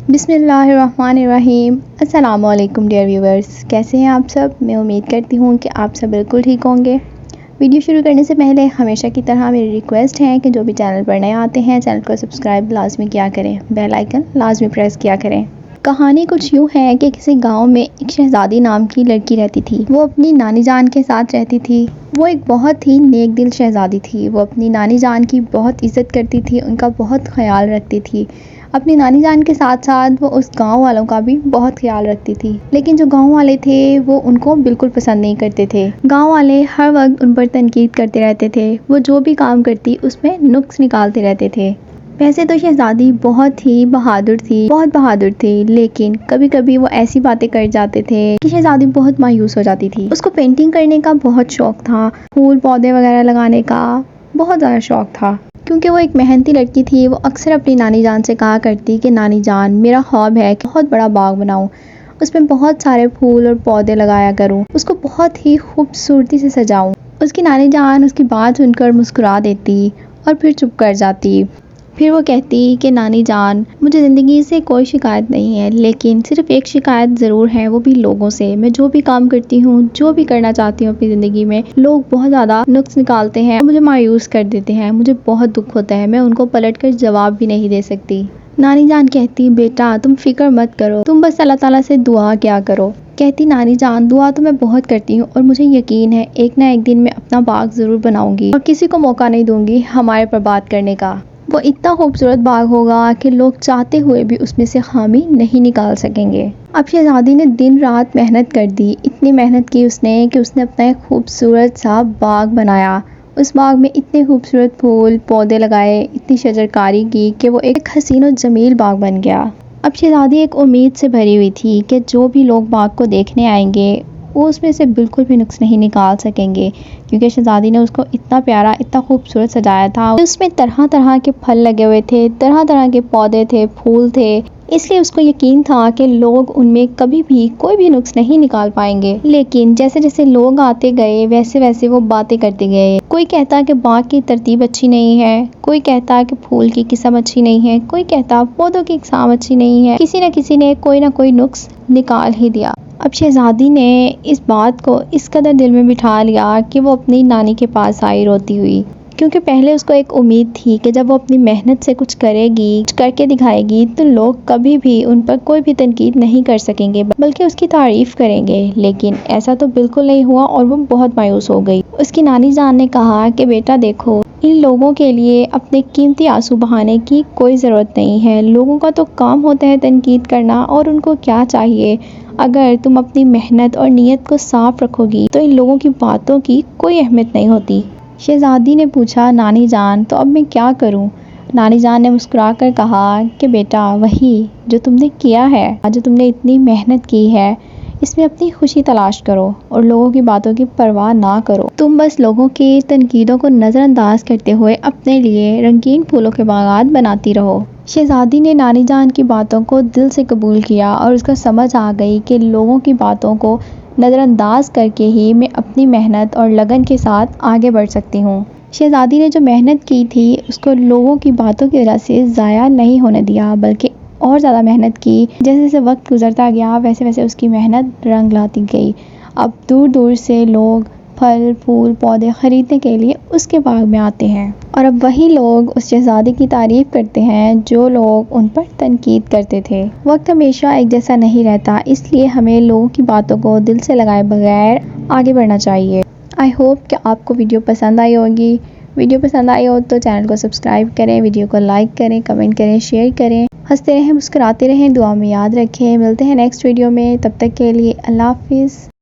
بسم اللہ الرحمن الرحیم۔ السلام علیکم ڈیئر ویورز، کیسے ہیں آپ سب؟ میں امید کرتی ہوں کہ آپ سب بالکل ٹھیک ہوں گے۔ ویڈیو شروع کرنے سے پہلے ہمیشہ کی طرح میری ریکویسٹ ہے کہ جو بھی چینل پر نئے آتے ہیں چینل کو سبسکرائب لازمی کیا کریں، بیل آئیکن لازمی پریس کیا کریں۔ کہانی کچھ یوں ہے کہ کسی گاؤں میں ایک شہزادی نام کی لڑکی رہتی تھی۔ وہ اپنی نانی جان کے ساتھ رہتی تھی۔ وہ ایک بہت ہی نیک دل شہزادی تھی۔ وہ اپنی نانی جان کی بہت عزت کرتی تھی، ان کا بہت خیال رکھتی تھی۔ اپنی نانی جان کے ساتھ ساتھ وہ اس گاؤں والوں کا بھی بہت خیال رکھتی تھی، لیکن جو گاؤں والے تھے وہ ان کو بالکل پسند نہیں کرتے تھے۔ گاؤں والے ہر وقت ان پر تنقید کرتے رہتے تھے۔ وہ جو بھی کام کرتی اس میں نقص نکالتے رہتے تھے۔ ویسے تو شہزادی بہت ہی بہادر تھی، لیکن کبھی کبھی وہ ایسی باتیں کر جاتے تھے کہ شہزادی بہت مایوس ہو جاتی تھی۔ اس کو پینٹنگ کرنے کا بہت شوق تھا، پھول پودے وغیرہ لگانے کا بہت زیادہ شوق تھا۔ کیونکہ وہ ایک محنتی لڑکی تھی، وہ اکثر اپنی نانی جان سے کہا کرتی کہ نانی جان، میرا خواب ہے کہ بہت بڑا باغ بناؤں، اس میں بہت سارے پھول اور پودے لگایا کروں، اس کو بہت ہی خوبصورتی سے سجاؤں۔ اس کی نانی جان اس کی بات سن کر مسکرا دیتی اور پھر چپ کر جاتی۔ پھر وہ کہتی کہ نانی جان، مجھے زندگی سے کوئی شکایت نہیں ہے، لیکن صرف ایک شکایت ضرور ہے، وہ بھی لوگوں سے۔ میں جو بھی کام کرتی ہوں، جو بھی کرنا چاہتی ہوں اپنی زندگی میں، لوگ بہت زیادہ نقص نکالتے ہیں، مجھے مایوس کر دیتے ہیں، مجھے بہت دکھ ہوتا ہے، میں ان کو پلٹ کر جواب بھی نہیں دے سکتی۔ نانی جان کہتی، بیٹا تم فکر مت کرو، تم بس اللہ تعالیٰ سے دعا کیا کرو۔ کہتی، نانی جان دعا تو میں بہت کرتی ہوں اور مجھے یقین ہے ایک نہ ایک دن میں اپنا باغ ضرور بناؤں گی اور کسی کو موقع نہیں دوں گی ہمارے پر بات کرنے کا۔ وہ اتنا خوبصورت باغ ہوگا کہ لوگ چاہتے ہوئے بھی اس میں سے خامی نہیں نکال سکیں گے۔ اب شہزادی نے دن رات محنت کر دی، اتنی محنت کی اس نے کہ اس نے اپنا ایک خوبصورت سا باغ بنایا۔ اس باغ میں اتنے خوبصورت پھول پودے لگائے، اتنی شجرکاری کی کہ وہ ایک حسین و جمیل باغ بن گیا۔ اب شہزادی ایک امید سے بھری ہوئی تھی کہ جو بھی لوگ باغ کو دیکھنے آئیں گے وہ اس میں سے بالکل بھی نقص نہیں نکال سکیں گے، کیونکہ شہزادی نے اس کو اتنا پیارا، اتنا خوبصورت سجایا تھا۔ اس میں طرح طرح کے پھل لگے ہوئے تھے، طرح طرح کے پودے تھے، پھول تھے، اس لیے اس کو یقین تھا کہ لوگ ان میں کبھی بھی کوئی بھی نقص نہیں نکال پائیں گے۔ لیکن جیسے جیسے لوگ آتے گئے ویسے ویسے وہ باتیں کرتے گئے۔ کوئی کہتا کہ باغ کی ترتیب اچھی نہیں ہے، کوئی کہتا کہ پھول کی قسم اچھی نہیں ہے، کوئی کہتا پودوں کی اقسام اچھی نہیں ہے، کسی نہ کسی نے کوئی نہ کوئی نقص نکال ہی دیا۔ اب شہزادی نے اس بات کو اس قدر دل میں بٹھا لیا کہ وہ اپنی نانی کے پاس آئی روتی ہوئی، کیونکہ پہلے اس کو ایک امید تھی کہ جب وہ اپنی محنت سے کچھ کرے گی، کچھ کر کے دکھائے گی تو لوگ کبھی بھی ان پر کوئی بھی تنقید نہیں کر سکیں گے بلکہ اس کی تعریف کریں گے۔ لیکن ایسا تو بالکل نہیں ہوا اور وہ بہت مایوس ہو گئی۔ اس کی نانی جان نے کہا کہ بیٹا دیکھو، ان لوگوں کے لیے اپنے قیمتی آنسو بہانے کی کوئی ضرورت نہیں ہے۔ لوگوں کا تو کام ہوتا ہے تنقید کرنا، اور ان کو کیا چاہیے، اگر تم اپنی محنت اور نیت کو صاف رکھو گی تو ان لوگوں کی باتوں کی کوئی اہمیت نہیں ہوتی۔ شہزادی نے پوچھا، نانی جان تو اب میں کیا کروں؟ نانی جان نے مسکرا کر کہا کہ بیٹا وہی جو تم نے کیا ہے، جو تم نے اتنی محنت کی ہے، اس میں اپنی خوشی تلاش کرو اور لوگوں کی باتوں کی پرواہ نہ کرو۔ تم بس لوگوں کی تنقیدوں کو نظر انداز کرتے ہوئے اپنے لیے رنگین پھولوں کے باغات بناتی رہو۔ شہزادی نے نانی جان کی باتوں کو دل سے قبول کیا اور اس کو سمجھ آ گئی کہ لوگوں کی باتوں کو نظر انداز کر کے ہی میں اپنی محنت اور لگن کے ساتھ آگے بڑھ سکتی ہوں۔ شہزادی نے جو محنت کی تھی اس کو لوگوں کی باتوں کی وجہ سے ضائع نہیں ہونے دیا، بلکہ اور زیادہ محنت کی۔ جیسے جیسے وقت گزرتا گیا ویسے ویسے اس کی محنت رنگ لاتی گئی۔ اب دور دور سے لوگ پھل پھول پودے خریدنے کے لیے اس کے باغ میں آتے ہیں، اور اب وہی لوگ اس شہزادی کی تعریف کرتے ہیں جو لوگ ان پر تنقید کرتے تھے۔ وقت ہمیشہ ایک جیسا نہیں رہتا، اس لیے ہمیں لوگوں کی باتوں کو دل سے لگائے بغیر آگے بڑھنا چاہیے۔ آئی ہوپ کہ آپ کو ویڈیو پسند آئی ہوگی۔ ویڈیو پسند آئی ہو تو چینل کو سبسکرائب کریں، ویڈیو کو لائک کریں، کمنٹ کریں، شیئر کریں، ہنستے رہیں، مسکراتے رہیں، دعا میں یاد رکھیں۔ ملتے ہیں نیکسٹ ویڈیو میں، تب تک کے لیے اللہ حافظ۔